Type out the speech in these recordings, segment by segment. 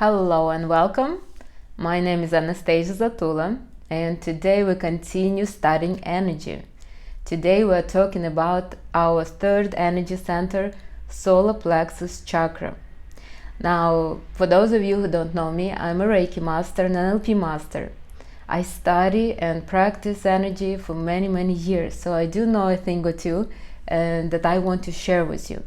Hello and welcome. My name is Anastasia Zatula, and today we continue studying energy. Today we are talking about our third energy center, solar plexus chakra. Now, for those of you who don't know me, I'm a Reiki master and an NLP master. I study and practice energy for many years, so I do know a thing or two and that I want to share with you.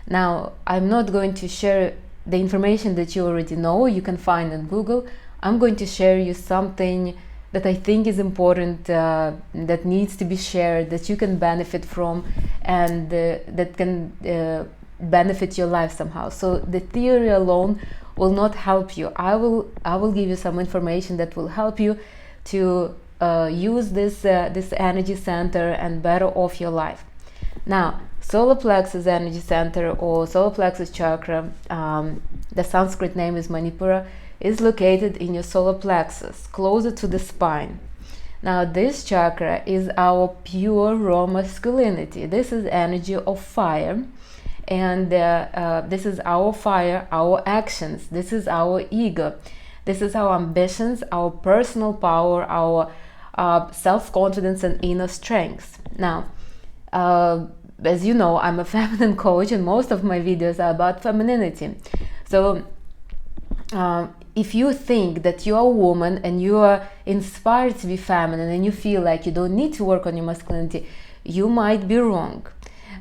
Now, I'm not going to share the information that you already know, you can find on Google. I'm going to share you something that I think is important, that needs to be shared, that you can benefit from, and that can benefit your life somehow. So the theory alone will not help you. I will give you some information that will help you to use this energy center and better off your life. Now, solar plexus energy center or solar plexus chakra, the Sanskrit name is Manipura, is located in your solar plexus, closer to the spine. Now, this chakra is our pure raw masculinity. This is energy of fire, and this is our fire, our actions. This is our ego. This is our ambitions, our personal power, our self-confidence and inner strength. Now, as you know, I'm a feminine coach and most of my videos are about femininity. So if you think that you're a woman and you are inspired to be feminine and you feel like you don't need to work on your masculinity, you might be wrong.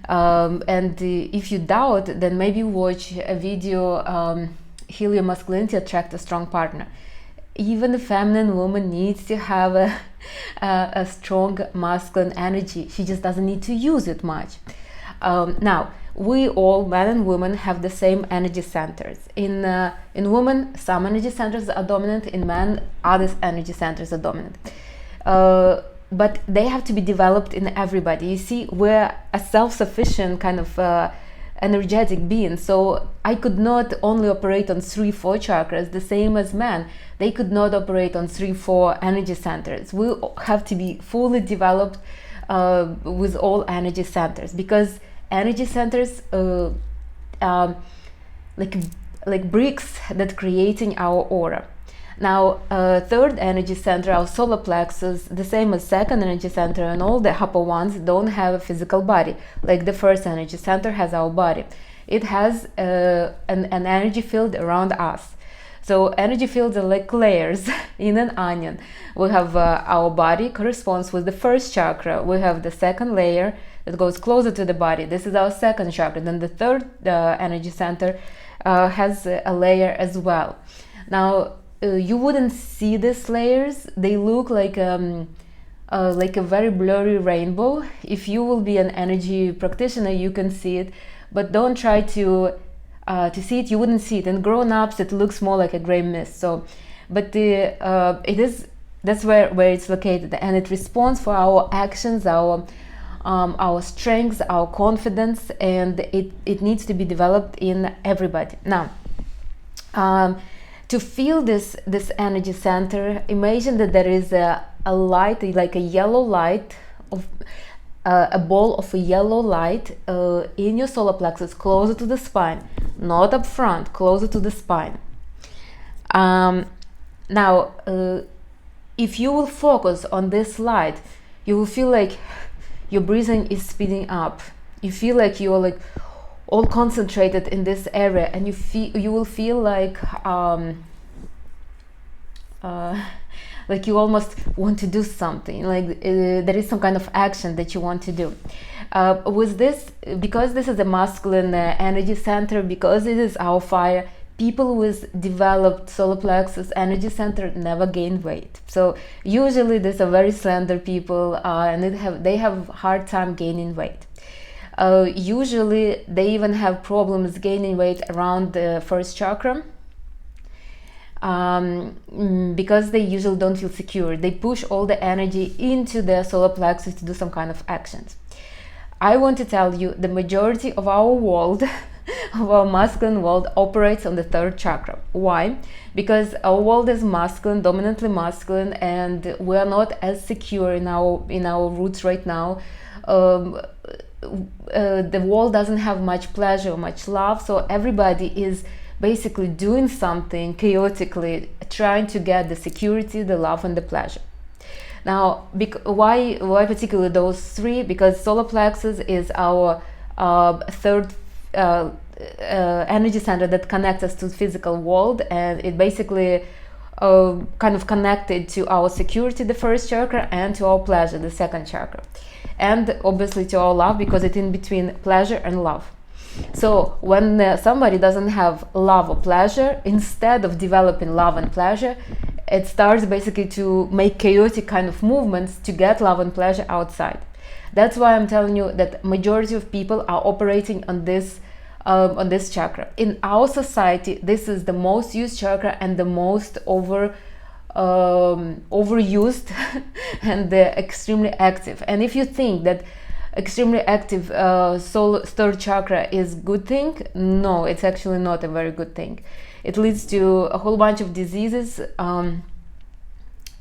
And if you doubt, then maybe watch a video, Heal Your Masculinity, Attract a Strong Partner. Even a feminine woman needs to have a strong masculine energy. She just doesn't need to use it much. Now, we all, men and women, have the same energy centers. In women, some energy centers are dominant. In men, other energy centers are dominant. But they have to be developed in everybody. You see, we're a self-sufficient kind of energetic being, so I could not only operate on 3-4 chakras the same as men. They could not operate on 3-4 energy centers. We have to be fully developed with all energy centers, because energy centers like bricks that creating our aura. Now, third energy center, our solar plexus, the same as second energy center, and all the upper ones don't have a physical body. Like the first energy center has our body. It has an energy field around us. So energy fields are like layers in an onion. We have our body corresponds with the first chakra. We have the second layer that goes closer to the body. This is our second chakra. Then the third energy center has a layer as well. Now, you wouldn't see these layers. They look like a very blurry rainbow. If you will be an energy practitioner, you can see it, but don't try to see it. You wouldn't see it. And grown-ups, it looks more like a gray mist. So, but that's where it's located, and it responds for our actions, our strengths, our confidence, and it needs to be developed in everybody. Now, to feel this energy center, imagine that there is a light, like a yellow light, of a ball of a yellow light in your solar plexus, closer to the spine, not up front, closer to the spine. Now, if you will focus on this light, you will feel like your breathing is speeding up. You feel like you're like all concentrated in this area, and you will feel like you almost want to do something, like there is some kind of action that you want to do. With this, because this is a masculine energy center, because it is our fire, people with developed solar plexus energy center never gain weight. So usually these are very slender people, and they have hard time gaining weight. Usually they even have problems gaining weight around the first chakra, because they usually don't feel secure. They push all the energy into their solar plexus to do some kind of actions. I want to tell you, the majority of our world, of our masculine world, operates on the third chakra. Why? Because our world is masculine, dominantly masculine, and we are not as secure in our roots right now. The world doesn't have much pleasure, much love, so everybody is basically doing something chaotically, trying to get the security, the love, and the pleasure. Now, why particularly those three? Because solar plexus is our third energy center that connects us to the physical world, and it basically kind of connected to our security, the first chakra, and to our pleasure, the second chakra, and obviously to our love, because it's in between pleasure and love. So when somebody doesn't have love or pleasure, instead of developing love and pleasure, it starts basically to make chaotic kind of movements to get love and pleasure outside. That's why I'm telling you that majority of people are operating on this chakra. In our society, this is the most used chakra and the most overused and extremely active. And if you think that extremely active third chakra is good thing, no, it's actually not a very good thing. It leads to a whole bunch of diseases,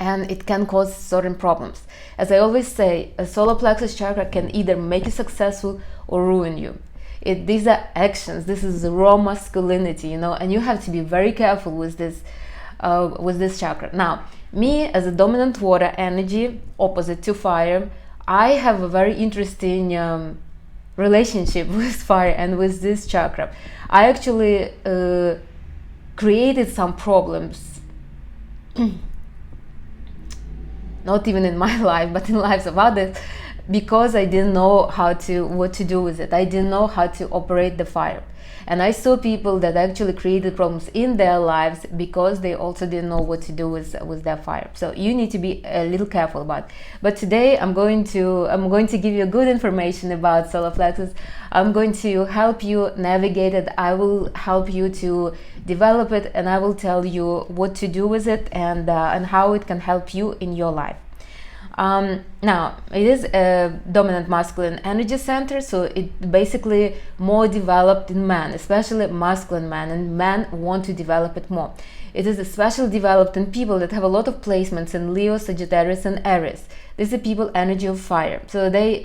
and it can cause certain problems. As I always say, a solar plexus chakra can either make you successful or ruin you. These are actions. This is raw masculinity, and you have to be very careful with this chakra. Now, me as a dominant water energy, opposite to fire, I have a very interesting relationship with fire and with this chakra. I actually created some problems, not even in my life, but in lives of others, because I didn't know what to do with it. I didn't know how to operate the fire. And I saw people that actually created problems in their lives because they also didn't know what to do with their fire. So you need to be a little careful about it. But today I'm going to give you good information about solar plexus. I'm going to help you navigate it. I will help you to develop it, and I will tell you what to do with it and how it can help you in your life. Now, it is a dominant masculine energy center, so it basically more developed in men, especially masculine men, and men want to develop it more. It is especially developed in people that have a lot of placements in Leo, Sagittarius, and Aries. These are people energy of fire, so they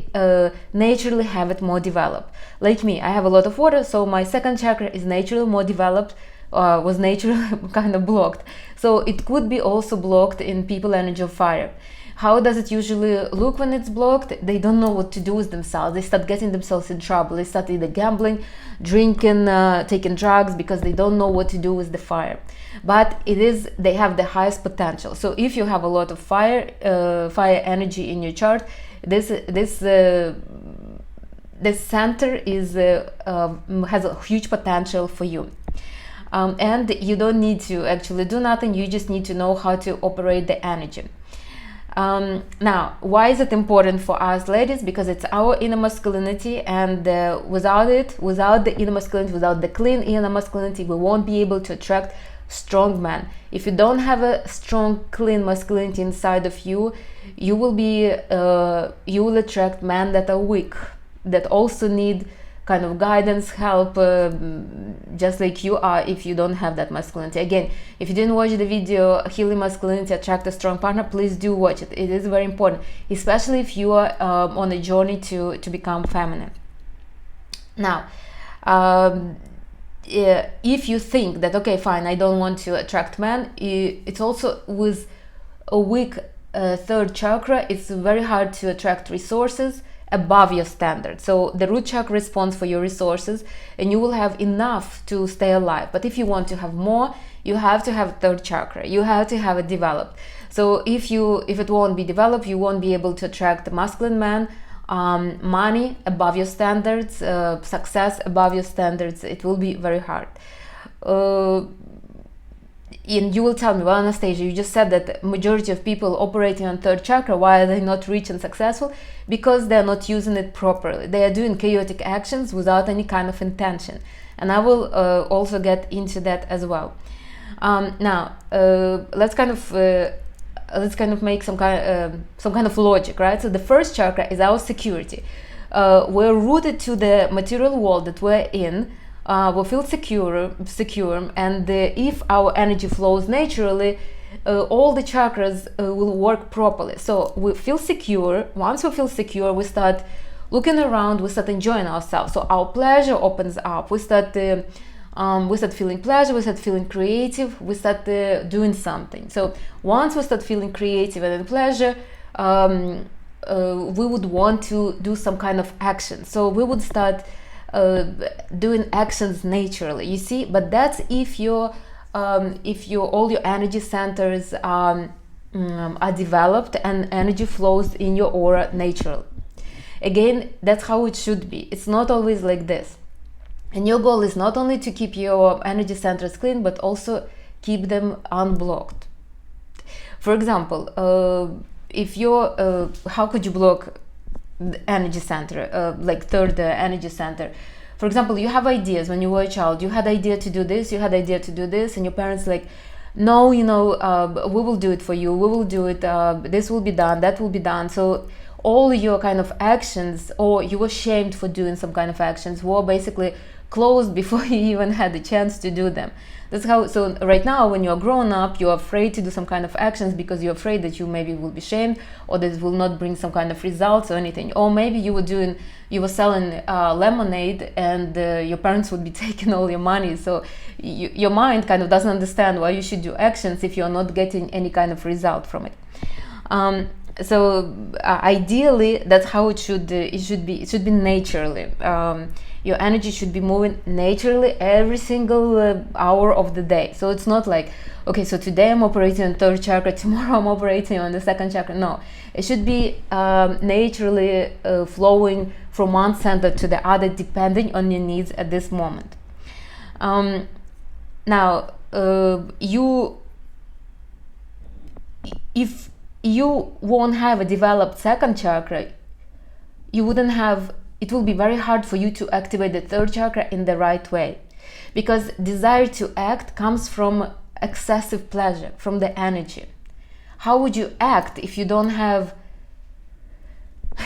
naturally have it more developed. Like me, I have a lot of water, so my second chakra is naturally more developed, was naturally kind of blocked. So it could be also blocked in people energy of fire. How does it usually look when it's blocked? They don't know what to do with themselves. They start getting themselves in trouble. They start either gambling, drinking, taking drugs, because they don't know what to do with the fire. But they have the highest potential. So if you have a lot of fire energy in your chart, this center has a huge potential for you. And you don't need to actually do nothing. You just need to know how to operate the energy. Now, why is it important for us ladies? Because it's our inner masculinity, and without the inner masculinity, without the clean inner masculinity, we won't be able to attract strong men. If you don't have a strong, clean masculinity inside of you, you will attract men that are weak, that also need kind of guidance, help, just like you are if you don't have that masculinity. Again, if you didn't watch the video Healing Masculinity, Attract a Strong Partner, please do watch it. It is very important, especially if you are on a journey to become feminine. Now, if you think that, okay, fine, I don't want to attract men, it's also with a weak third chakra, it's very hard to attract resources above your standard. So the root chakra responds for your resources, and you will have enough to stay alive. But if you want to have more, you have to have third chakra. You have to have it developed. So if it won't be developed, you won't be able to attract the masculine man, money above your standards, success above your standards. It will be very hard. And you will tell me, well, Anastasia, you just said that majority of people operating on third chakra, why are they not rich and successful? Because they're not using it properly. They are doing chaotic actions without any kind of intention. And I will also get into that as well. Now, let's kind of make some kind of logic, right? So the first chakra is our security. We're rooted to the material world that we're in. We feel secure, and if our energy flows naturally, all the chakras will work properly. So we feel secure. Once we feel secure, we start looking around, we start enjoying ourselves. So our pleasure opens up. We start we start feeling pleasure, we start feeling creative, we start doing something. So once we start feeling creative and in pleasure, we would want to do some kind of action. So we would start doing actions naturally, you see. But that's if all your energy centers are developed and energy flows in your aura naturally. Again, that's how it should be. It's not always like this. And your goal is not only to keep your energy centers clean, but also keep them unblocked. For example, if you're, how could you block the energy center, like third energy center? For example, you have ideas when you were a child. You had idea to do this, you had idea to do this, and your parents like, no, we will do it for you. We will do it. This will be done. That will be done. So all your kind of actions, or you were shamed for doing some kind of actions, were basically closed before you even had the chance to do them. That's how. So right now, when you're grown up, you're afraid to do some kind of actions because you're afraid that you maybe will be shamed, or that it will not bring some kind of results or anything. Or maybe you were selling lemonade, and your parents would be taking all your money. So your mind kind of doesn't understand why you should do actions if you're not getting any kind of result from it. So ideally, that's how it should be. It should be naturally. Your energy should be moving naturally every single hour of the day. So it's not like, okay, so today I'm operating on third chakra, tomorrow I'm operating on the second chakra. No, it should be naturally flowing from one center to the other, depending on your needs at this moment. Now, if you won't have a developed second chakra, it will be very hard for you to activate the third chakra in the right way, because desire to act comes from excessive pleasure, from the energy. How would you act if you don't have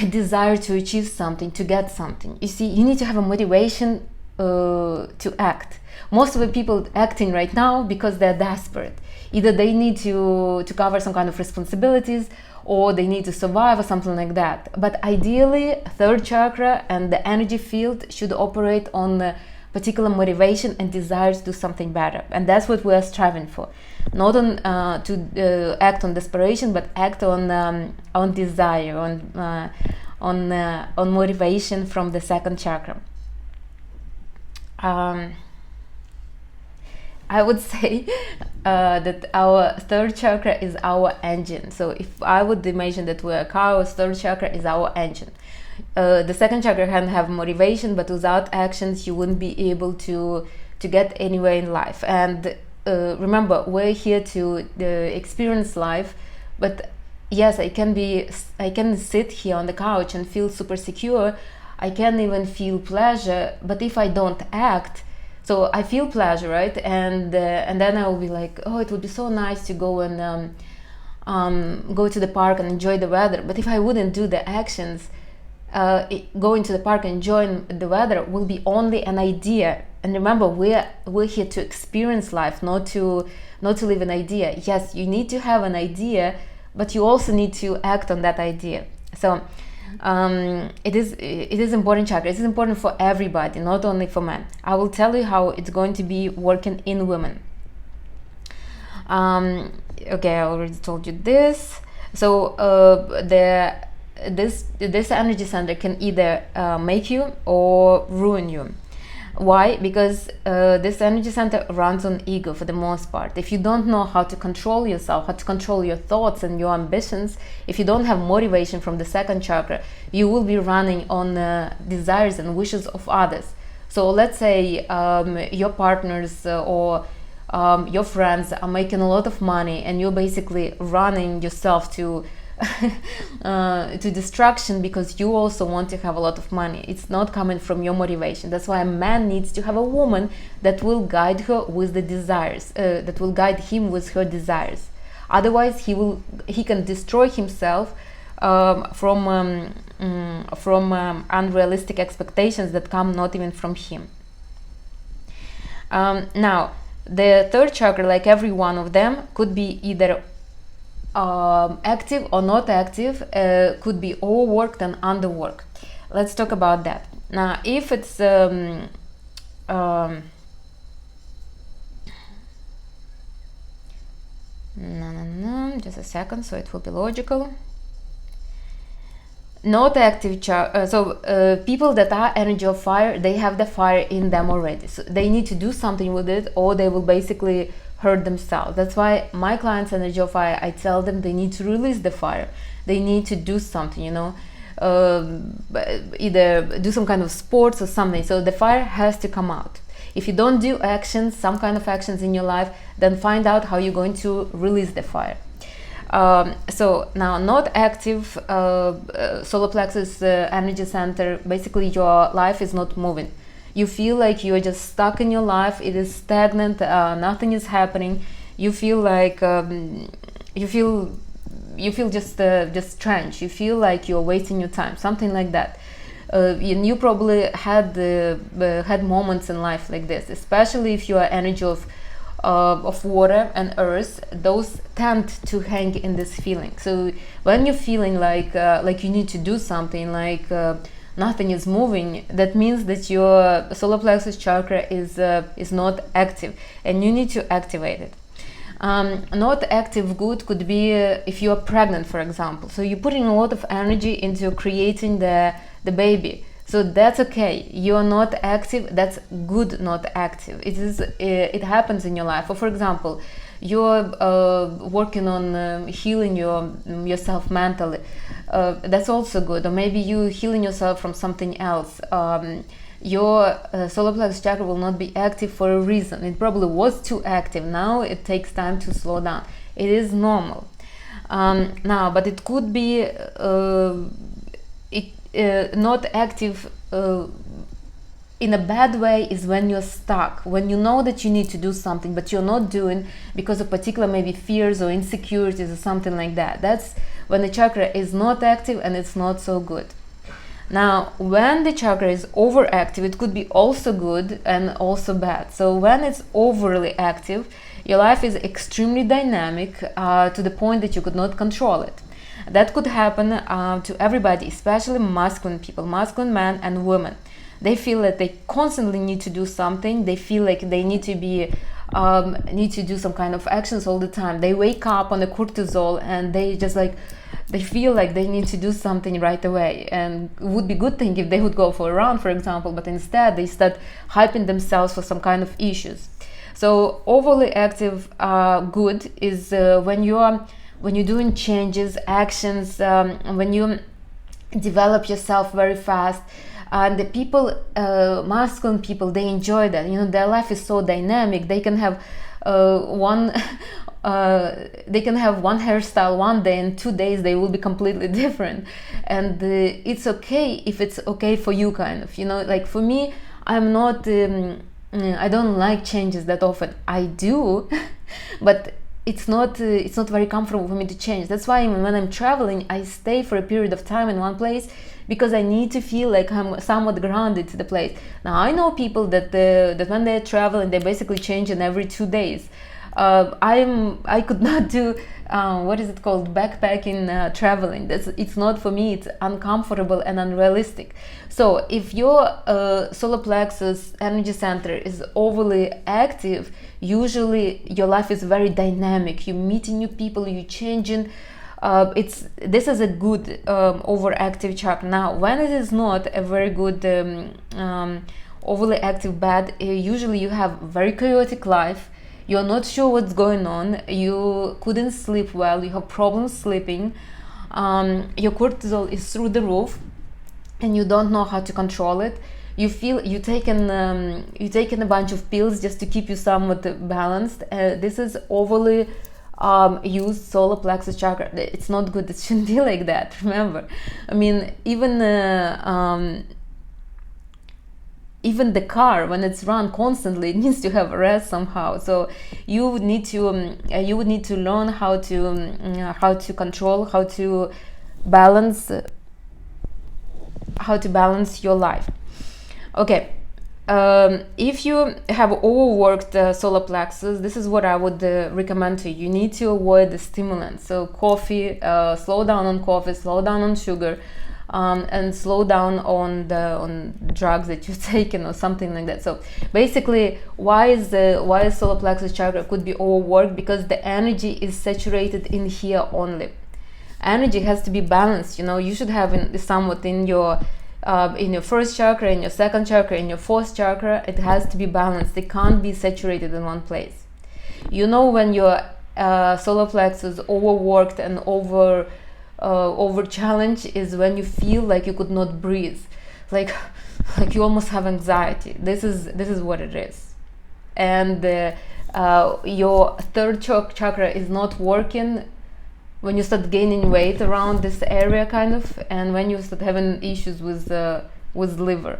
a desire to achieve something, to get something? You see, you need to have a motivation to act. Most of the people acting right now because they're desperate. Either they need to cover some kind of responsibilities, or they need to survive, or something like that. But ideally, third chakra and the energy field should operate on a particular motivation and desire to do something better. And that's what we are striving for. Not to act on desperation, but act on desire, on motivation from the second chakra. I would say that our third chakra is our engine. So if I would imagine that we're a car, our third chakra is our engine. The second chakra can have motivation, but without actions, you wouldn't be able to get anywhere in life. And remember, we're here to experience life. But yes, I can sit here on the couch and feel super secure. I can even feel pleasure. But if I don't act, so I feel pleasure, right? And then I will be like, oh, it would be so nice to go and go to the park and enjoy the weather. But if I wouldn't do the actions, going to the park and enjoying the weather will be only an idea. And remember, we're here to experience life, not to live an idea. Yes, you need to have an idea, but you also need to act on that idea. So it is important chakra. It is important for everybody, not only for men. I will tell you how it's going to be working in women. Okay, I already told you this. So this energy center can either make you or ruin you. Why? Because this energy center runs on ego for the most part. If you don't know how to control yourself, how to control your thoughts and your ambitions, if you don't have motivation from the second chakra, you will be running on desires and wishes of others. So let's say your partners or your friends are making a lot of money, and you're basically running yourself to destruction because you also want to have a lot of money. It's not coming from your motivation. That's why a man needs to have a woman that will guide her with the desires, that will guide him with her desires. Otherwise, he can destroy himself from unrealistic expectations that come not even from him. Now, the third chakra, like every one of them, could be either active or not active, could be overworked and underworked. Let's talk about that. Now, if it's Just a second, so it will be logical. Not active chakra. People that are energy of fire, they have the fire in them already. So they need to do something with it, or they will basically hurt themselves. That's why my clients energy of fire, I tell them they need to release the fire. They need to do something, either do some kind of sports or something. So the fire has to come out. If you don't do actions, some kind of actions in your life, then find out how you're going to release the fire. So now, not active solar plexus energy center, basically your life is not moving. You feel like you're just stuck in your life. It is stagnant. Nothing is happening. You feel like you feel just strange. You feel like you're wasting your time, something like that. You probably had moments in life like this, especially if you are energy of water and earth. Those tend to hang in this feeling. So when you're feeling like you need to do something, like nothing is moving, that means that your solar plexus chakra is not active, and you need to activate it. Not active good could be if you are pregnant, for example. So you're putting a lot of energy into creating the baby. So that's okay. You're not active. That's good. Not active. It happens in your life. Or for example, you're working on healing yourself mentally. That's also good. Or maybe you healing yourself from something else. Your solar plexus chakra will not be active for a reason. It probably was too active. Now it takes time to slow down. It is normal. Now, but it could be not active in a bad way is when you're stuck, when you know that you need to do something but you're not doing because of particular maybe fears or insecurities or something like that. That's when the chakra is not active, and it's not so good. Now, when the chakra is overactive, it could be also good and also bad. So when it's overly active, your life is extremely dynamic to the point that you could not control it. That could happen to everybody, especially masculine people, masculine men and women. They feel that they constantly need to do something. They feel like they need to do some kind of actions all the time. They wake up on the cortisol, and they feel like they need to do something right away. And it would be a good thing if they would go for a run, for example, but instead they start hyping themselves for some kind of issues. So overly active good is when you're doing changes, actions, when you develop yourself very fast. And the people, masculine people, they enjoy that. Their life is so dynamic. They can have one hairstyle one day, and 2 days they will be completely different. And it's okay if it's okay for you, kind of. Like for me, I'm not. I don't like changes that often. I do, but it's not very comfortable for me to change. That's why when I'm traveling, I stay for a period of time in one place, because I need to feel like I'm somewhat grounded to the place. Now, I know people that when they travel and they basically change in every 2 days. I could not do what is it called, backpacking traveling. It's not for me. It's uncomfortable and unrealistic. So if your solar plexus energy center is overly active, usually your life is very dynamic. You're meeting new people, you're changing. This is a good overactive chakra. Now, when it is not a very good overly active bad, usually you have very chaotic life. You're not sure what's going on. You couldn't sleep well. You have problems sleeping. Your cortisol is through the roof, and you don't know how to control it. You feel you've taken a bunch of pills just to keep you somewhat balanced. This is overly used solar plexus chakra. It's not good. It shouldn't be like that. Remember, I mean, even the car, when it's run constantly, it needs to have rest somehow. So you would need to learn how to control, how to balance your life. Okay. If you have overworked solar plexus, this is what I would recommend to you. You need to avoid the stimulants. So coffee, slow down on coffee, slow down on sugar. and slow down on drugs that you've taken or something like that. So basically, why solar plexus chakra could be overworked? Because the energy is saturated in here only. Energy has to be balanced. You should have somewhat in your first chakra, in your second chakra, in your fourth chakra. It has to be balanced. It can't be saturated in one place. When your solar plexus overworked and over challenged is when you feel like you could not breathe, like you almost have anxiety. This is what it is. And your third chakra is not working when you start gaining weight around this area, kind of, and when you start having issues with liver.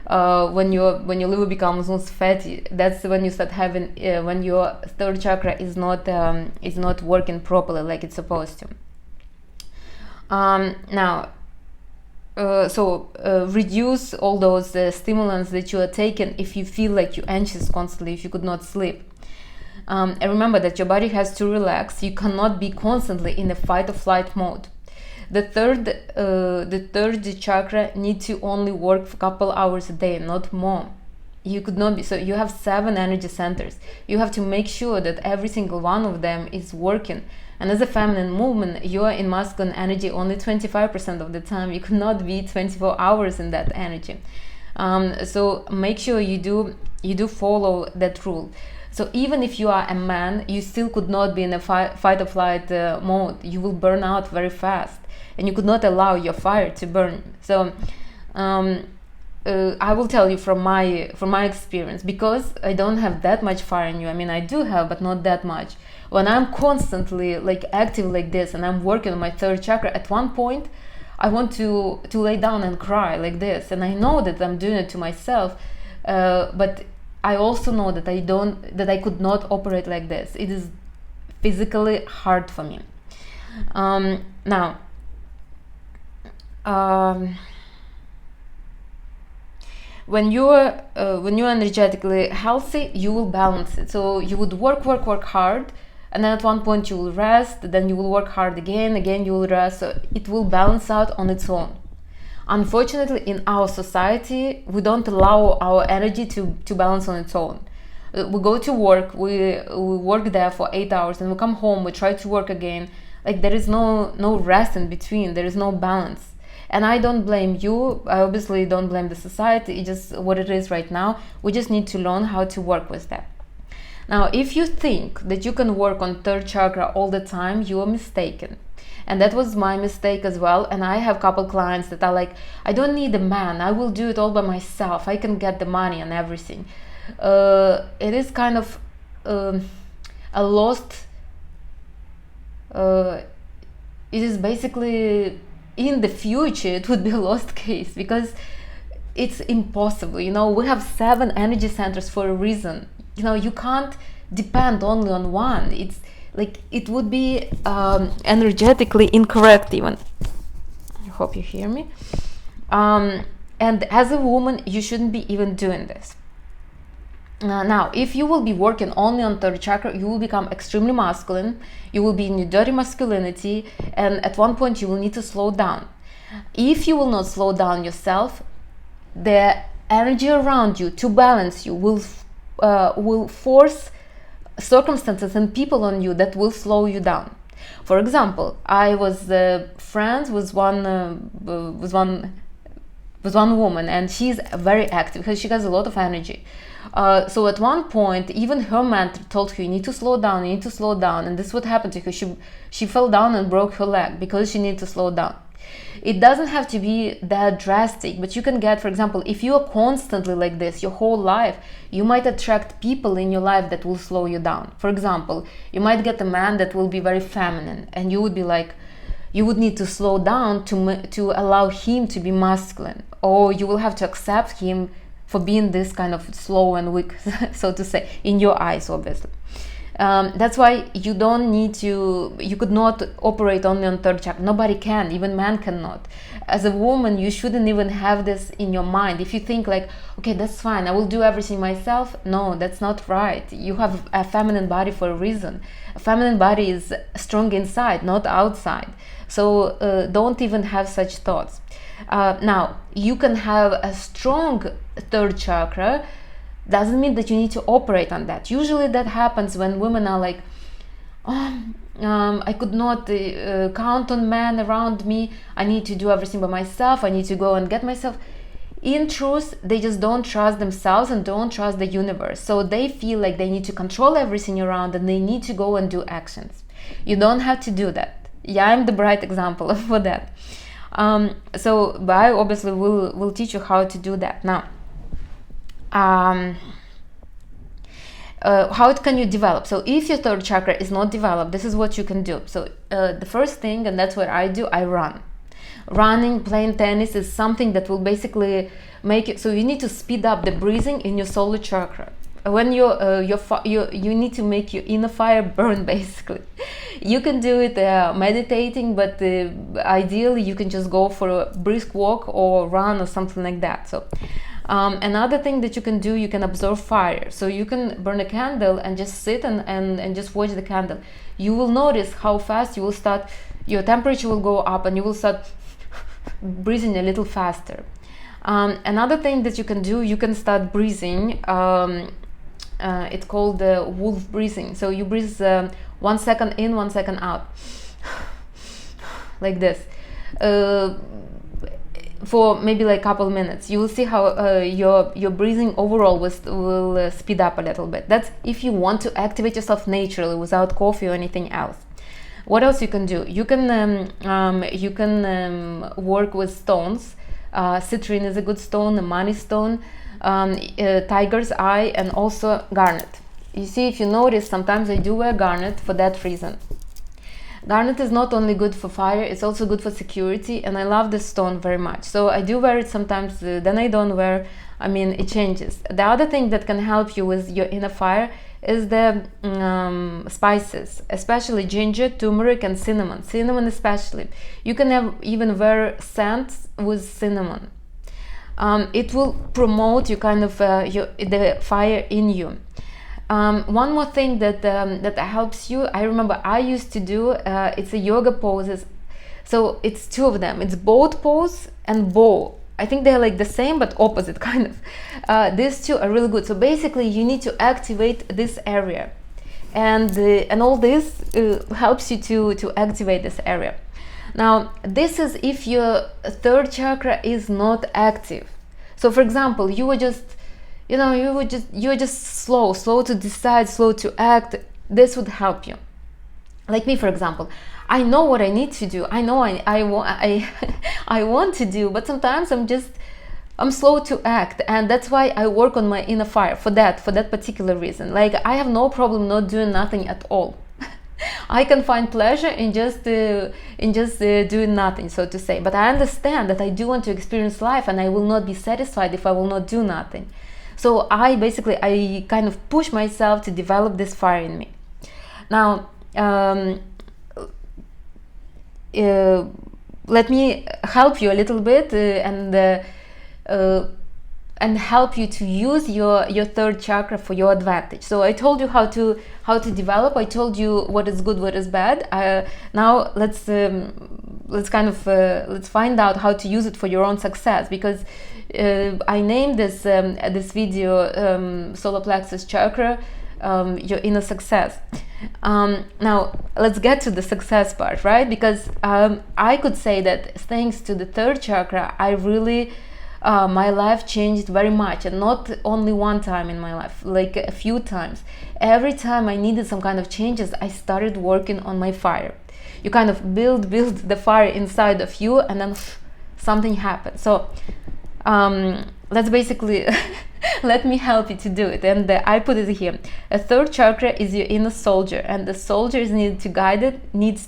When your liver becomes most fatty, that's when you start having when your third chakra is not working properly like it's supposed to. Reduce all those stimulants that you are taking if you feel like you're anxious constantly, if you could not sleep. And remember that your body has to relax. You cannot be constantly in a fight or flight mode. The third chakra needs to only work for a couple hours a day, not more. You could not be. So you have 7 energy centers. You have to make sure that every single one of them is working. And as a feminine movement, you are in masculine energy only 25% of the time. You cannot be 24 hours in that energy. So make sure you do follow that rule. So even if you are a man, you still could not be in a fight or flight mode. You will burn out very fast, and you could not allow your fire to burn. So I will tell you from my experience, because I don't have that much fire in you. I mean, I do have, but not that much. When I'm constantly active like this, and I'm working on my third chakra, at one point I want to lay down and cry like this, and I know that I'm doing it to myself, but I also know that I could not operate like this. It is physically hard for me. When you're energetically healthy, you will balance it. So you would work hard, and then at one point you will rest, then you will work hard again you will rest. So it will balance out on its own. Unfortunately, in our society, we don't allow our energy to balance on its own. We go to work, we work there for 8 hours, and we come home, we try to work again. There is no rest in between. There is no balance. And I don't blame you. I obviously don't blame the society. It's just what it is right now. We just need to learn how to work with that. Now, if you think that you can work on third chakra all the time, you are mistaken. And that was my mistake as well. And I have a couple clients that are like, I don't need a man. I will do it all by myself. I can get the money and everything. It is kind of a lost... it is basically... in the future it would be a lost case, because it's impossible. We have 7 energy centers for a reason. You can't depend only on one. It's it would be energetically incorrect even. I hope you hear me. And as a woman, you shouldn't be even doing this. Now, if you will be working only on third chakra, you will become extremely masculine. You will be in your dirty masculinity, and at one point you will need to slow down. If you will not slow down yourself, the energy around you to balance you will force circumstances and people on you that will slow you down. For example, I was friends with one woman, and she's very active because she has a lot of energy. So at one point, even her mentor told her, you need to slow down, and this is what happened to her. She fell down and broke her leg because she needed to slow down. It doesn't have to be that drastic, but you can get, for example, if you are constantly like this your whole life, you might attract people in your life that will slow you down. For example, you might get a man that will be very feminine, and you would be like, you would need to slow down to allow him to be masculine, or you will have to accept him for being this kind of slow and weak, so to say, in your eyes, obviously. That's why you could not operate only on third chakra. Nobody can, even man cannot. As a woman, you shouldn't even have this in your mind. If you think like, okay, that's fine, I will do everything myself. No, that's not right. You have a feminine body for a reason. A feminine body is strong inside, not outside. So don't even have such thoughts. Now, you can have a strong third chakra, doesn't mean that you need to operate on that. Usually that happens when women are like, I could not count on men around me, I need to do everything by myself, I need to go and get myself. In truth, they just don't trust themselves and don't trust the universe. So they feel like they need to control everything around and they need to go and do actions. You don't have to do that. Yeah, I'm the bright example for that. So I obviously will teach you how to do that. Now, how can you develop? So if your third chakra is not developed, this is what you can do. So the first thing, and that's what I do, I run. Running, playing tennis is something that will basically make it so you need to speed up the breathing in your solar chakra. When you need to make your inner fire burn, basically. You can do it meditating, but ideally you can just go for a brisk walk or run or something like that. So another thing that you can do, you can absorb fire. So you can burn a candle and just sit and just watch the candle. You will notice how fast you will start, your temperature will go up and you will start breathing a little faster. Another thing that you can do, you can start breathing, it's called wolf breathing. So you breathe 1 second in, 1 second out, like this, for maybe like a couple minutes. You will see how your breathing overall will speed up a little bit. That's if you want to activate yourself naturally without coffee or anything else. What else you can do? You can work with stones. Citrine is a good stone, the money stone, tiger's eye, and also garnet. You see, if you notice, sometimes I do wear garnet for that reason. Garnet is not only good for fire, it's also good for security, and I love this stone very much. So I do wear it sometimes, then I don't wear. I mean, it changes. The other thing that can help you with your inner fire is the spices, especially ginger, turmeric, and cinnamon. Cinnamon especially. You can even wear scents with cinnamon. It will promote you kind of the fire in you. One more thing that helps you, I remember I used to do, it's a yoga poses. So it's two of them. It's boat pose and bow. I think they're like the same but opposite kind of. These two are really good. So basically you need to activate this area, and all this helps you to activate this area. Now this is if your third chakra is not active. So for example, you were just slow to decide, slow to act. This would help you. Like me, for example, I know what I need to do. I know I want to do, but sometimes I'm slow to act, and that's why I work on my inner fire for that particular reason. Like I have no problem not doing nothing at all. I can find pleasure in just doing nothing, so to say. But I understand that I do want to experience life, and I will not be satisfied if I will not do nothing. So I kind of push myself to develop this fire in me. Now, let me help you a little bit and help you to use your third chakra for your advantage. So I told you how to develop. I told you what is good, what is bad. Now let's find out how to use it for your own success, because I named this video Solar Plexus Chakra, your inner success. Now let's get to the success part, right? Because I could say that thanks to the third chakra, I really my life changed very much, and not only one time in my life, like a few times. Every time I needed some kind of changes, I started working on my fire. You kind of build the fire inside of you, and then something happens. So let's basically let me help you to do it. And I put it here. A third chakra is your inner soldier, and the soldier needs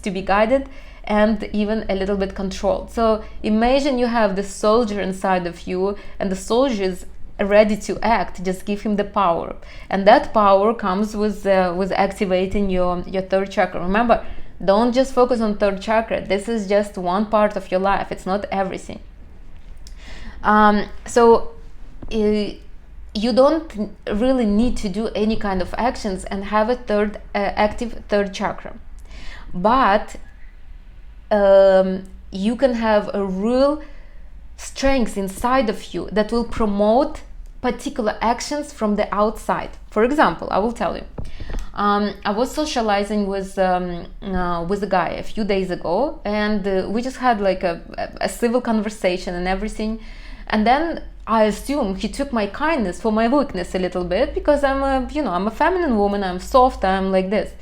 to be guided and even a little bit controlled. So imagine you have the soldier inside of you, and the soldier is ready to act. Just give him the power, and that power comes with activating your third chakra. Remember, don't just focus on third chakra. This is just one part of your life. It's not everything. So you don't really need to do any kind of actions and have a active third chakra, but you can have a real strengths inside of you that will promote particular actions from the outside. For example, I will tell you, I was socializing with a guy a few days ago, and we just had like a civil conversation and everything, and then I assume he took my kindness for my weakness a little bit, because I'm a feminine woman, I'm soft, I'm like this,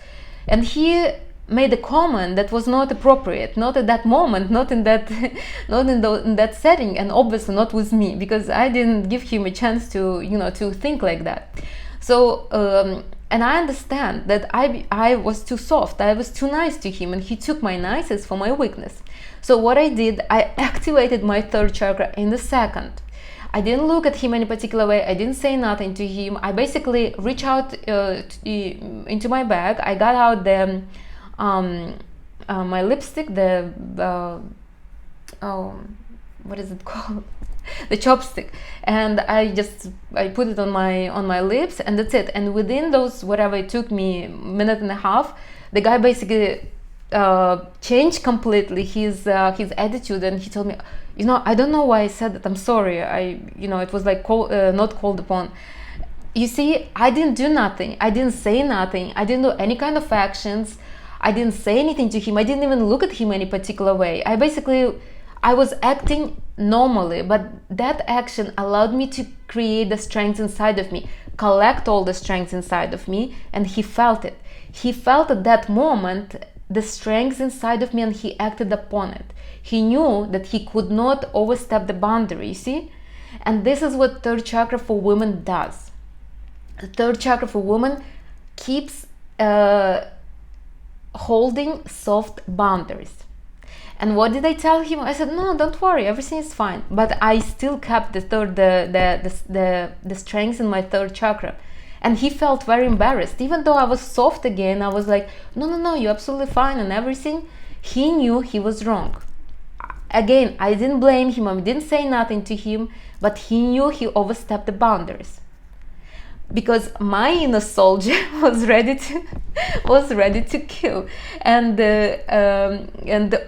and he made a comment that was not appropriate, not at that moment, not in that in that setting, and obviously not with me, because I didn't give him a chance to think like that. So and I understand that I was too soft, I was too nice to him, and he took my niceness for my weakness. So what I did, I activated my third chakra in the second. I didn't look at him any particular way, I didn't say nothing to him. I basically reached out into my bag, I got out the my lipstick, what is it called? The chopstick, and I put it on my lips, and that's it. And within those, whatever, it took me a minute and a half, the guy basically changed completely his attitude, and he told me, I don't know why I said that, I'm sorry, it was like not called upon. You see, I didn't do nothing, I didn't say nothing, I didn't do any kind of actions, I didn't say anything to him, I didn't even look at him any particular way. I was acting normally, but that action allowed me to create the strength inside of me, collect all the strengths inside of me, and he felt it. He felt at that moment the strength inside of me, and he acted upon it. He knew that he could not overstep the boundary, you see? And this is what third chakra for women does. The third chakra for women keeps holding soft boundaries. And what did I tell him? I said, no, don't worry, everything is fine. But I still kept the strength in my third chakra. And he felt very embarrassed. Even though I was soft again, I was like, no, you're absolutely fine and everything. He knew he was wrong. Again, I didn't blame him, I didn't say nothing to him, but he knew he overstepped the boundaries. Because my inner soldier was ready to kill, and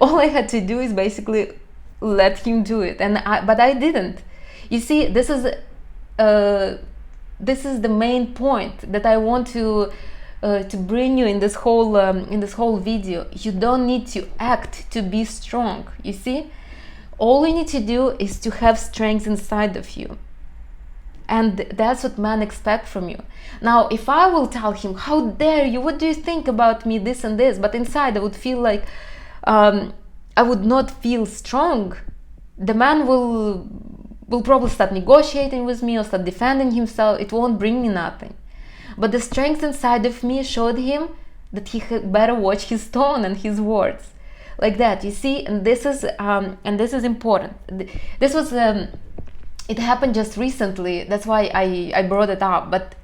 all I had to do is basically let him do it, but I didn't. You see, this is the main point that I want to bring you in this whole video. You don't need to act to be strong. You see, all you need to do is to have strength inside of you. And that's what men expect from you. Now, if I will tell him, how dare you, what do you think about me, this and this, but inside I would feel like I would not feel strong, the man will probably start negotiating with me or start defending himself. It won't bring me nothing. But the strength inside of me showed him that he had better watch his tone and his words. Like that, you see, and this is important. This was it happened just recently, that's why I brought it up. But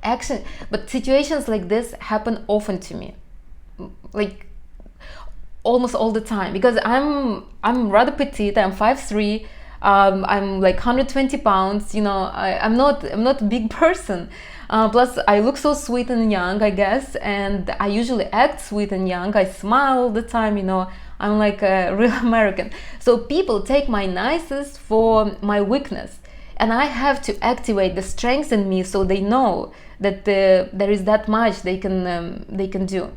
situations like this happen often to me, like almost all the time, because I'm rather petite. I'm 5'3", I'm like 120 pounds. I'm not a big person. Plus, I look so sweet and young, I guess, and I usually act sweet and young. I smile all the time. I'm like a real American. So people take my niceness for my weakness. And I have to activate the strength in me, so they know that there is that much they can do.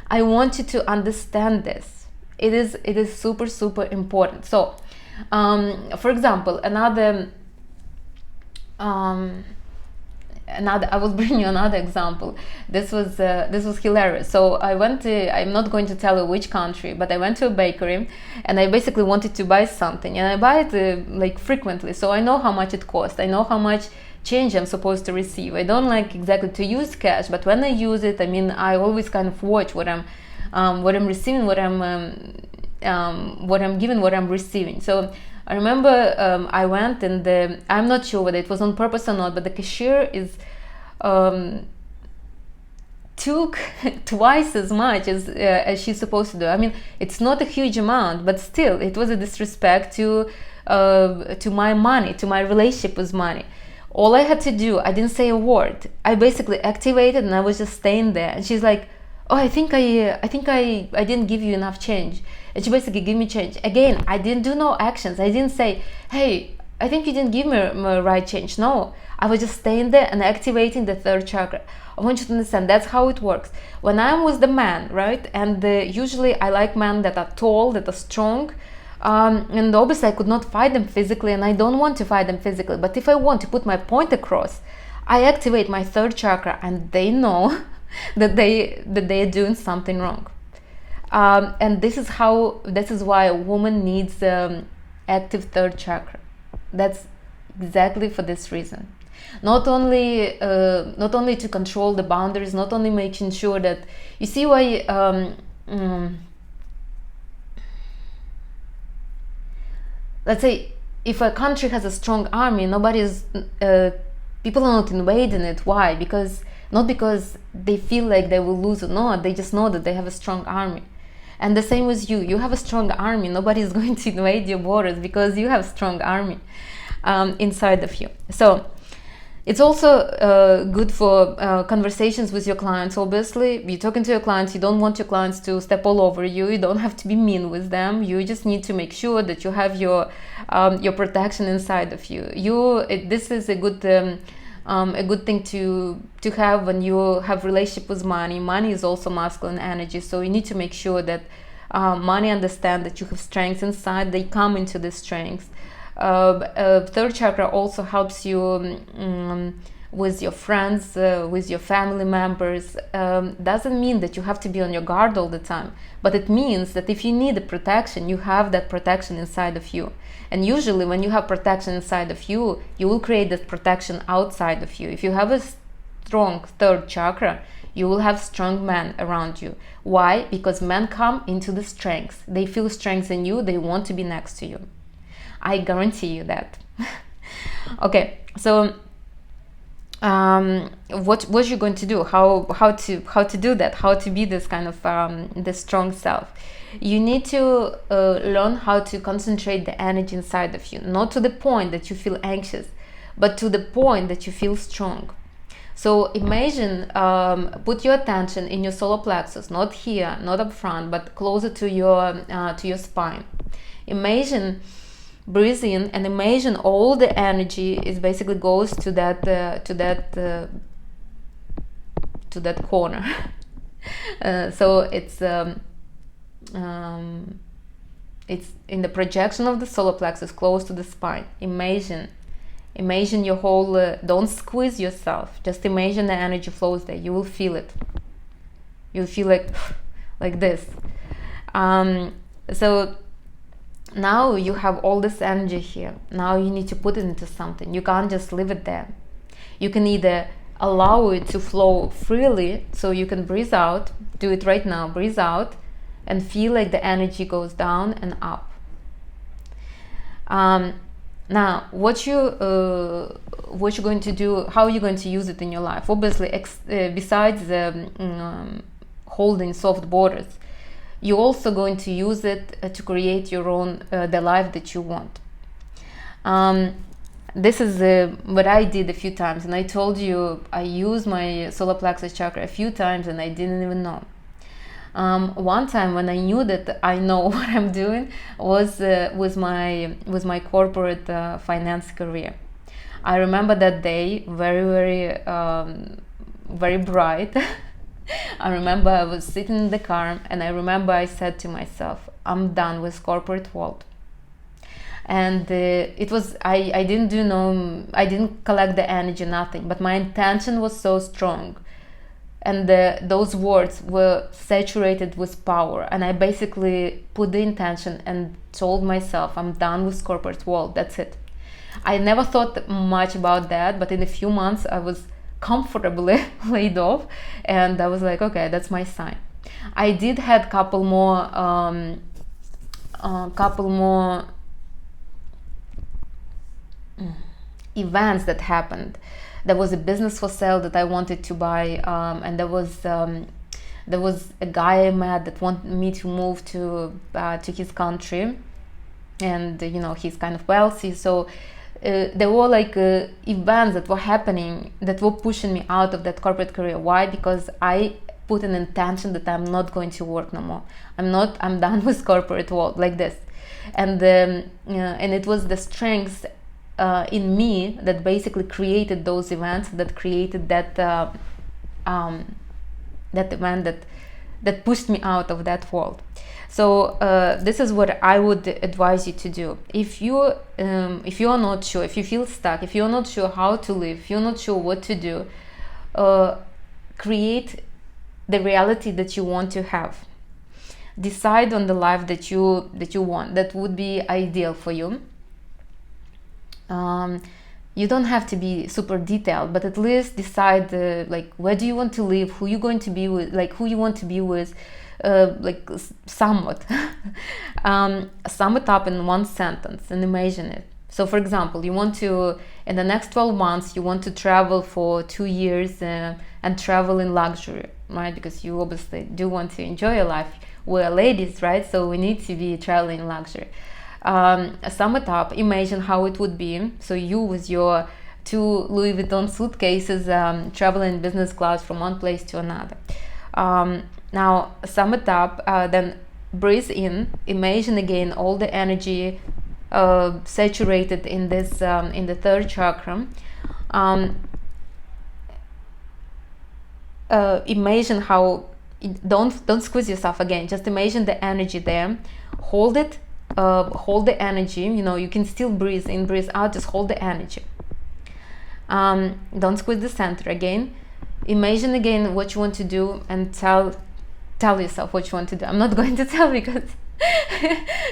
I want you to understand this. It is super, super important. So, for example, I will bring you another example. This was hilarious. So I'm not going to tell you which country, but I went to a bakery and I basically wanted to buy something, and I buy it like frequently, so I know how much it costs. I know how much change I'm supposed to receive. I don't like exactly to use cash, but when I use it, I always kind of watch what I'm receiving, what I'm giving, what I'm receiving. So I remember I went, and I'm not sure whether it was on purpose or not, but the cashier took twice as much as she's supposed to do. It's not a huge amount, but still, it was a disrespect to my money, to my relationship with money. All I had to do, I didn't say a word. I basically activated, and I was just staying there. And she's like, "Oh, I think I didn't give you enough change." And she basically gave me change. Again, I didn't do no actions. I didn't say, "Hey, I think you didn't give me a right change. No, I was just staying there and activating the third chakra. I want you to understand that's how it works. When I'm with the man, right, and usually I like men that are tall, that are strong, and obviously I could not fight them physically, and I don't want to fight them physically, but if I want to put my point across, I activate my third chakra, and they know that they are doing something wrong. And this is why a woman needs active third chakra. That's exactly for this reason. Not only to control the boundaries, not only making sure that you see why let's say if a country has a strong army, people are not invading it. Why? Not because they feel like they will lose or not, they just know that they have a strong army. And the same with you. You have a strong army. Nobody is going to invade your borders because you have a strong army inside of you. So it's also good for conversations with your clients. Obviously, you're talking to your clients. You don't want your clients to step all over you. You don't have to be mean with them. You just need to make sure that you have your protection inside of you. This is a good thing to have when you have relationship with money. Money is also masculine energy, so you need to make sure that money understand that you have strengths inside. They come into the strengths. Third chakra also helps you with your friends, with your family members. Doesn't mean that you have to be on your guard all the time, but it means that if you need a protection, you have that protection inside of you. And usually when you have protection inside of you, you will create that protection outside of you. If you have a strong third chakra, you will have strong men around you. Why? Because men come into the strengths. They feel strength in you. They want to be next to you. I guarantee you that. Okay, so what you're going to do? How to do that? How to be this kind of the strong self? You need to learn how to concentrate the energy inside of you, not to the point that you feel anxious, but to the point that you feel strong. So imagine, put your attention in your solar plexus, not here, not up front, but closer to your spine. Imagine, breathe in and imagine all the energy is basically goes to that corner. So it's in the projection of the solar plexus close to the spine. Imagine your whole, don't squeeze yourself, just imagine the energy flows there. You will feel it. You'll feel like this. So now you have all this energy here. Now you need to put it into something. You can't just leave it there. You can either allow it to flow freely, so you can breathe out. Do it right now. Breathe out and feel like the energy goes down and up. Now, what you're going to do, how are you going to use it in your life? Obviously, besides holding soft borders, you're also going to use it to create your own, the life that you want. This is what I did a few times, and I told you I used my solar plexus chakra a few times and I didn't even know. One time when I knew that I know what I'm doing was with my corporate finance career. I remember that day very bright. I remember I was sitting in the car and I remember I said to myself, I'm done with corporate world. And it was, I didn't collect the energy, nothing, but my intention was so strong. And those words were saturated with power. And I basically put the intention and told myself, I'm done with corporate world, that's it. I never thought much about that, but in a few months I was comfortably laid off, and I was like, okay, that's my sign. I did had couple more events that happened. There was a business for sale that I wanted to buy, and there was a guy I met that wanted me to move to his country, and he's kind of wealthy, so there were like events that were happening that were pushing me out of that corporate career. Why? Because I put an intention that I'm not going to work no more. I'm done with corporate world, like this. And it was the strength in me that basically created those events, that created that that event that pushed me out of that world. So this is what I would advise you to do. If you are not sure, if you feel stuck, if you're not sure how to live, if you're not sure what to do, create the reality that you want to have. Decide on the life that you want, that would be ideal for you. You don't have to be super detailed, but at least decide like where do you want to live, who you're going to be with, like who you want to be with, like somewhat. Sum it up in one sentence and imagine it. So for example, you want to, in the next 12 months, you want to travel for 2 years and travel in luxury, right? Because you obviously do want to enjoy your life. We're ladies, right? So we need to be traveling in luxury. Sum it up, imagine how it would be. So you with your 2 Louis Vuitton suitcases traveling business class from one place to another. Now sum it up, then breathe in, imagine again all the energy saturated in this in the 3rd chakra. Imagine how, don't squeeze yourself again, just imagine the energy there, hold it, hold the energy, you can still breathe in, breathe out, just hold the energy. Don't squeeze the center again. Imagine again what you want to do and tell yourself what you want to do. I'm not going to tell because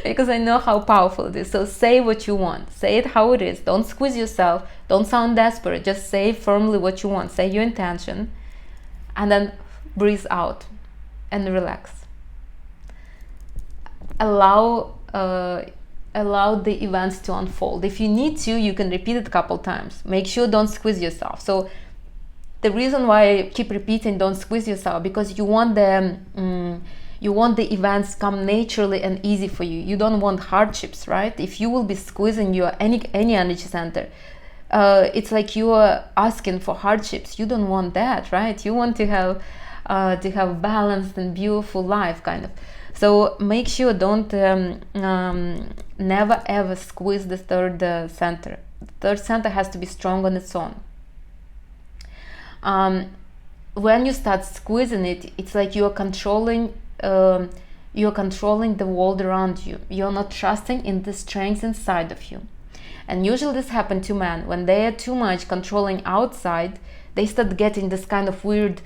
because I know how powerful it is. So say what you want, say it how it is, don't squeeze yourself, don't sound desperate, just say firmly what you want, say your intention, and then breathe out and relax. Allow the events to unfold. If you need to, you can repeat it a couple times. Make sure don't squeeze yourself. So the reason why I keep repeating don't squeeze yourself, because you want the events come naturally and easy for you. You don't want hardships, right? If you will be squeezing your any energy center, it's like you are asking for hardships. You don't want that, right? You want to have balanced and beautiful life, kind of. So make sure don't never ever squeeze the 3rd center. The 3rd center has to be strong on its own. When you start squeezing it, it's like you are controlling the world around you. You're not trusting in the strength inside of you. And usually this happens to men. When they are too much controlling outside, they start getting this kind of weird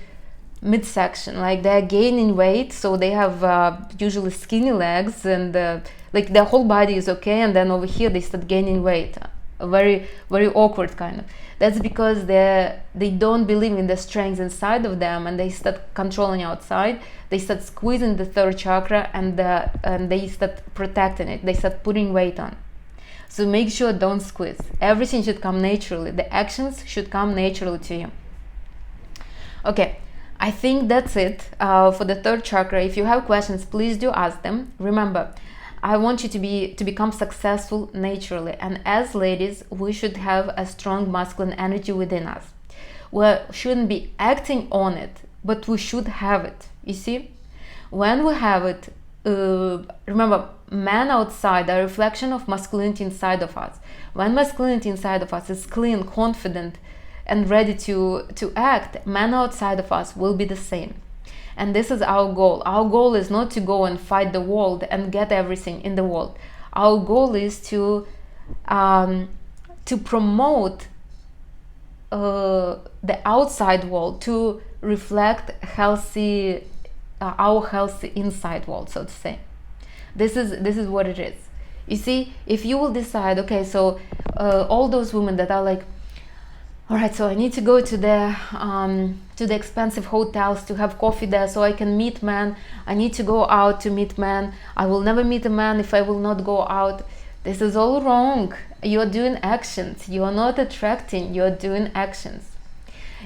midsection, like they're gaining weight, so they have usually skinny legs, and like their whole body is okay, and then over here they start gaining weight. Very, very awkward kind of. That's because they don't believe in the strength inside of them, and they start controlling outside. They start squeezing the 3rd chakra, and they start protecting it. They start putting weight on. So make sure don't squeeze. Everything should come naturally. The actions should come naturally to you. Okay, I think that's it for the 3rd chakra. If you have questions, please do ask them. Remember, I want you to become successful naturally, and as ladies, we should have a strong masculine energy within us. We shouldn't be acting on it, but we should have it. You see, when we have it, remember, men outside are a reflection of masculinity inside of us. When masculinity inside of us is clean, confident, and ready to act, men outside of us will be the same. And this is our goal. Our goal is not to go and fight the world and get everything in the world. Our goal is to promote the outside world, to reflect healthy, our healthy inside world, so to say. This is what it is. You see, if you will decide, okay, so all those women that are like, all right, so I need to go to the expensive hotels to have coffee there so I can meet men. I need to go out to meet men. I will never meet a man if I will not go out. This is all wrong. You are doing actions. You are not attracting. You are doing actions.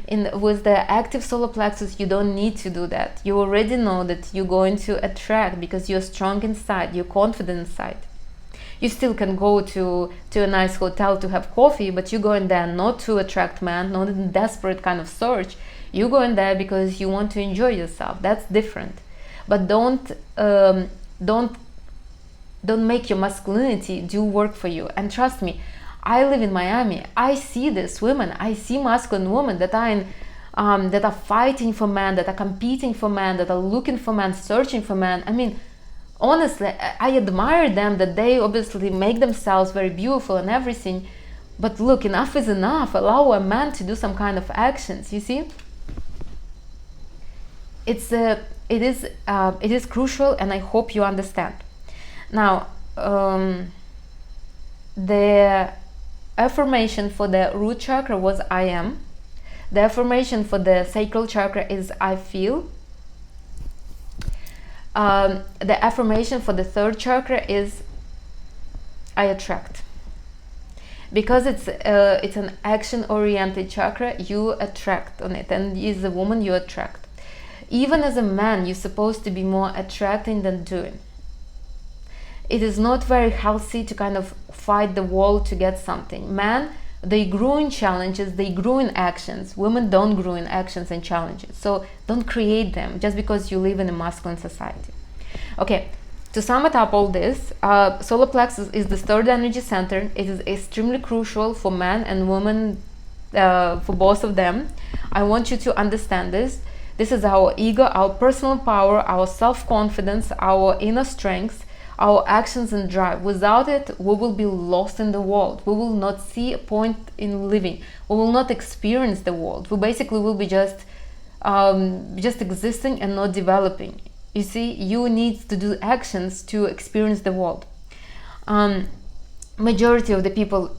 With the active solar plexus, you don't need to do that. You already know that you're going to attract because you're strong inside. You're confident inside. You still can go to a nice hotel to have coffee, but you're going there not to attract men, not in desperate kind of search. You're going there because you want to enjoy yourself. That's different. But don't make your masculinity do work for you. And trust me, I live in Miami. I see these women. I see masculine women that are that are fighting for men, that are competing for men, that are looking for men, searching for men. I mean, honestly, I admire them, that they obviously make themselves very beautiful and everything. But look, enough is enough. Allow a man to do some kind of actions. You see, it is crucial, and I hope you understand. Now, the affirmation for the root chakra was I am. The affirmation for the sacral chakra is I feel. The affirmation for the third chakra is I attract. Because it's an action-oriented chakra, you attract on it, and as a woman you attract. Even as a man, you're supposed to be more attracting than doing. It is not very healthy to kind of fight the wall to get something. Men, they grow in challenges, they grow in actions. Women don't grow in actions and challenges. So don't create them just because you live in a masculine society. Okay, to sum it up all this, solar plexus is the third energy center. It is extremely crucial for men and women, for both of them. I want you to understand this. This is our ego, our personal power, our self-confidence, our inner strength, our actions and drive. Without it, we will be lost in the world. We will not see a point in living. We will not experience the world. We basically will be just existing and not developing. You see, you need to do actions to experience the world. Majority of the people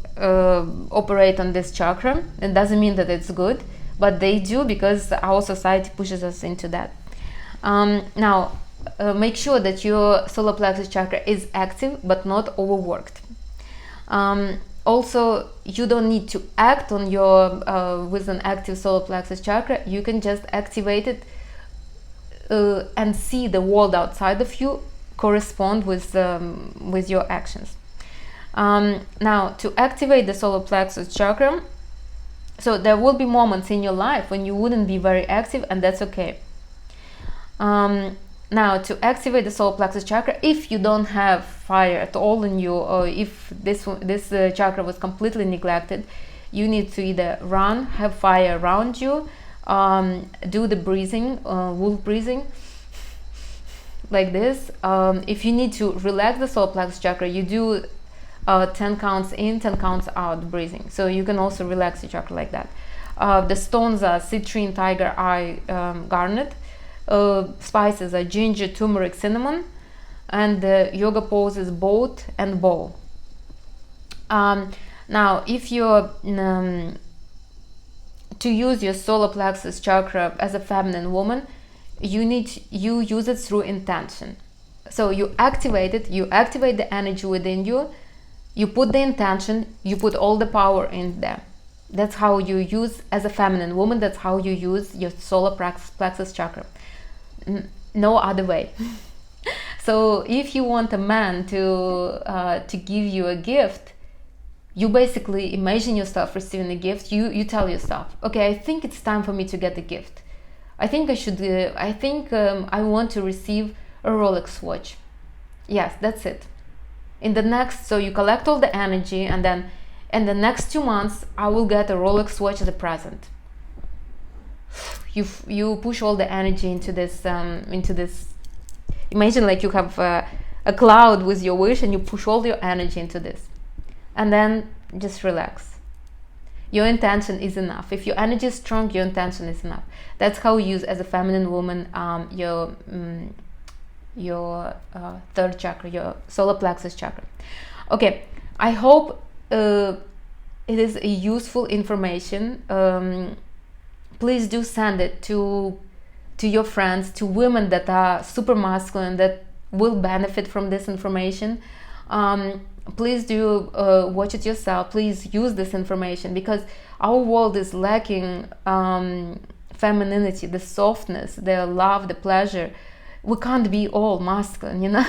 operate on this chakra. It doesn't mean that it's good, but they do because our society pushes us into that. Now, make sure that your solar plexus chakra is active but not overworked. Also, you don't need to act on your with an active solar plexus chakra. You can just activate it and see the world outside of you correspond with your actions. Now, to activate the solar plexus chakra, so there will be moments in your life when you wouldn't be very active, and that's okay. Now, to activate the solar plexus chakra, if you don't have fire at all in you, or if this chakra was completely neglected, you need to either run, have fire around you, do the breathing, wolf breathing, like this. If you need to relax the solar plexus chakra, you do 10 counts in, 10 counts out breathing. So you can also relax your chakra like that. The stones are citrine, tiger eye, garnet. Spices are ginger, turmeric, cinnamon. And the yoga pose is boat and bow. Now, if you're to use your solar plexus chakra as a feminine woman, you use it through intention. So you activate it, you activate the energy within you, you put the intention, you put all the power in there. That's how you use, as a feminine woman, that's how you use your solar plexus chakra. No other way. So if you want a man to give you a gift, you basically imagine yourself receiving a gift. You tell yourself, okay, I think it's time for me to get a gift. I think I want to receive a Rolex watch. Yes, that's it. So you collect all the energy, and then in the next 2 months I will get a Rolex watch as a present. You push all the energy into this. Imagine like you have a cloud with your wish, and you push all your energy into this, and then just relax. Your intention is enough. If your energy is strong, your intention is enough. That's how you use, as a feminine woman, your third chakra, your solar plexus chakra. Okay, I hope it is a useful information. Please do send it to your friends, to women that are super masculine, that will benefit from this information. Please do watch it yourself. Please use this information, because our world is lacking femininity, the softness, the love, the pleasure. We can't be all masculine, you know.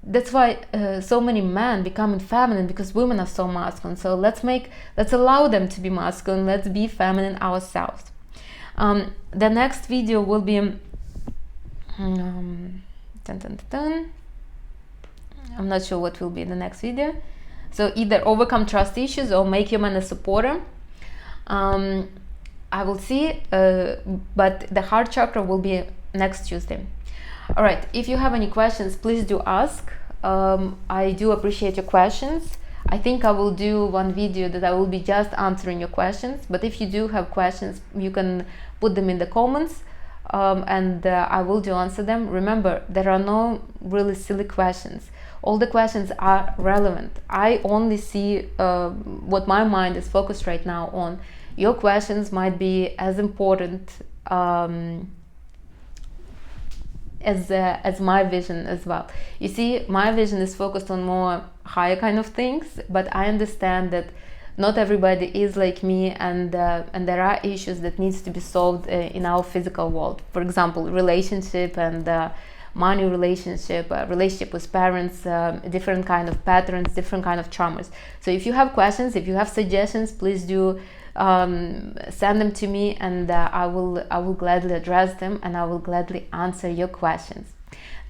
That's why so many men become feminine, because women are so masculine. So let's allow them to be masculine. Let's be feminine ourselves. The next video will be I'm not sure what will be the next video. So either overcome trust issues or make your man a supporter. I will see, but the heart chakra will be next Tuesday. All right, if you have any questions, please do ask. I do appreciate your questions. I think I will do one video that I will be just answering your questions, but if you do have questions, you can put them in the comments, and I will do answer them. Remember, there are no really silly questions. All the questions are relevant. I only see what my mind is focused right now on. Your questions might be as important as my vision as well. You see, my vision is focused on more higher kind of things, but I understand that not everybody is like me, and there are issues that needs to be solved in our physical world. For example, relationship and money relationship, relationship with parents, different kind of patterns, different kind of traumas. So if you have questions, if you have suggestions, please do send them to me, and I will gladly address them, and I will gladly answer your questions.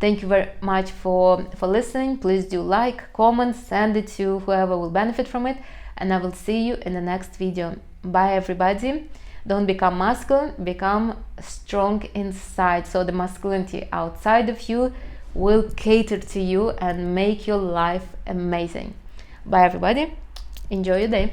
Thank you very much for listening. Please do like, comment, send it to whoever will benefit from it, and I will see you in the next video. Bye everybody. Don't become masculine, become strong inside, so the masculinity outside of you will cater to you and make your life amazing. Bye everybody. Enjoy your day.